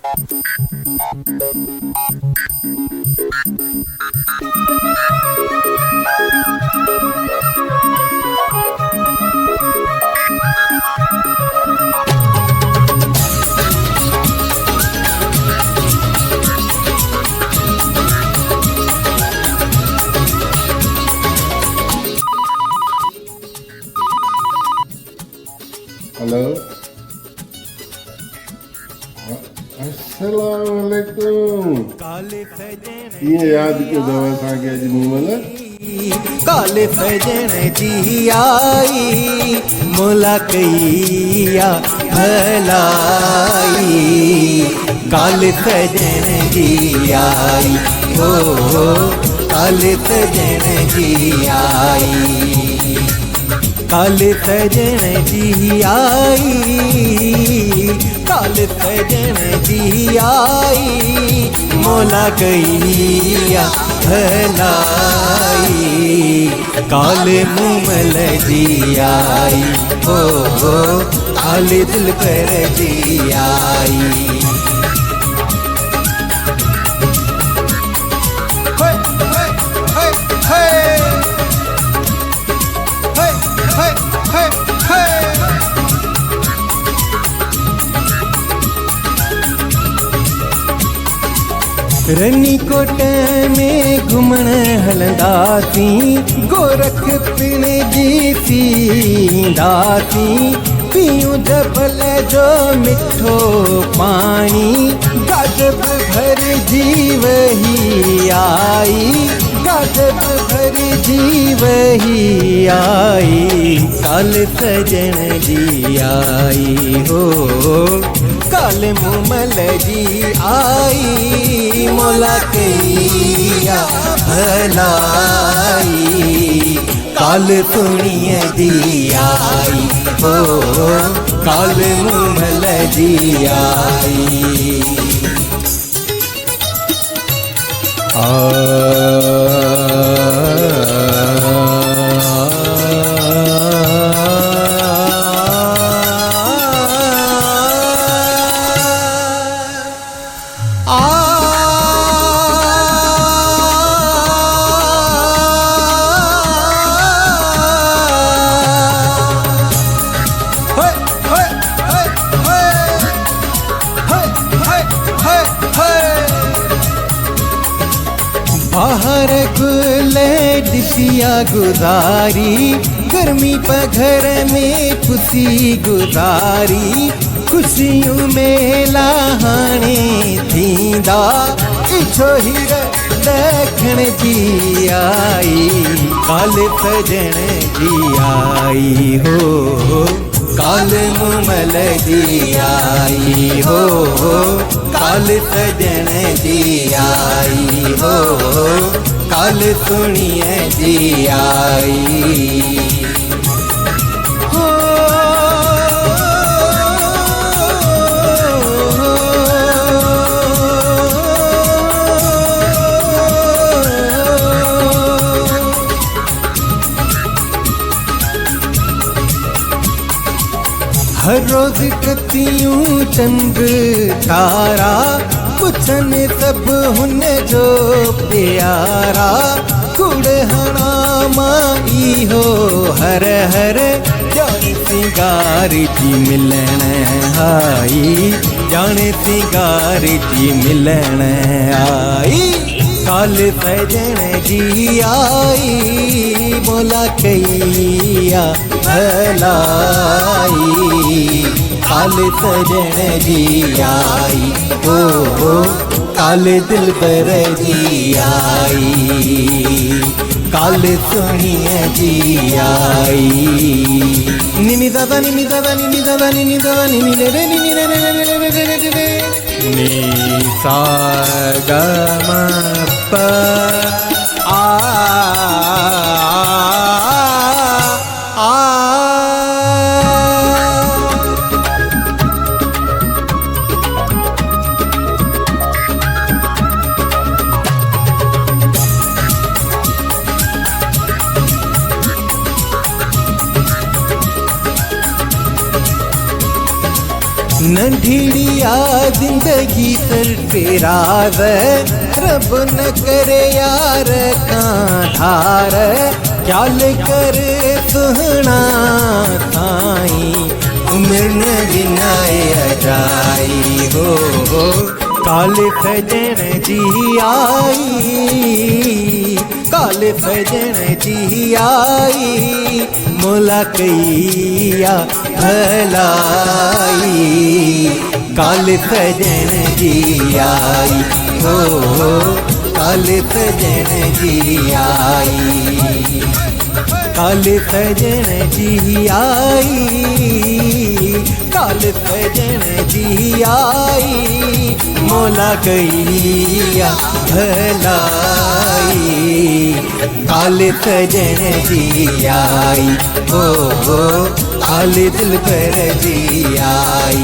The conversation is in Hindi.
हेलो, अस्सलामुअलैकुम। कीअं यादि कयो अथव असांखे अॼु मूमल? काले सजण जी आई मुलाक़ैया भलाई। काले सजण जी आई हो काले सजण जी आई। काले सजण जी आई काले सजण जी आई मुलाक़ैया भलाई। काले मूमल जी आई हो काले दिल पर जी आई। रनीकोट में घुमण हलंदासीं, गोरखपुर जी सींदासीं। पियूं जबल जो मिठो पाणी, गजब भर जी वही आई गजब भर जी वही आई। काले सजण जी आई हो काले मूमल जी आई मुलाक़ैया भलाई। काले सुनिए जी आई हो काले मूमल जी आई। बाहर गुले दिसिया गुजारी, गर्मी पर घर में खुशी गुजारी। खुशियों में लाहाने थींदा, इछो हीर देखण जी आई। काले सजण जी आई हो काले मूमल जी आई हो काले सजण जी आई हो काले सुनिए जी आई। हर रोज कतियूं चंद तारा, पुछन सब हुन जो प्यारा। कुड़हणा माई हो हर हर जाने सिंगार जी मिलन आई जाने सिंगार जी मिलन आई। काले सजण जी आई मुलाक़ैया भलाई। काले सजण जी आई हो काले दिल पर जी आई। काले सुनिए जी आई। निनी दादा निनी दादा निनी दादा निनी दादा निनी रे रे निनी रे रे रे रे रे रे रे नी सा ग म प आ नंढिड़िया जिंदगी सर फेरावे, रब न करे यार का धार, ख्याल कर सुहना साई, उम्र न गिनाए अजाई हो। काले सजन जी आई, काले सजन जी आई, मुलाकैया भलाई, काले सजन जी आई हो, काले सजन जी आई, काले सजन जी आई, काले सजन जी आई, मोला गैया भलाई, काले सजन जी आई हो, काले दिल पर जी आई।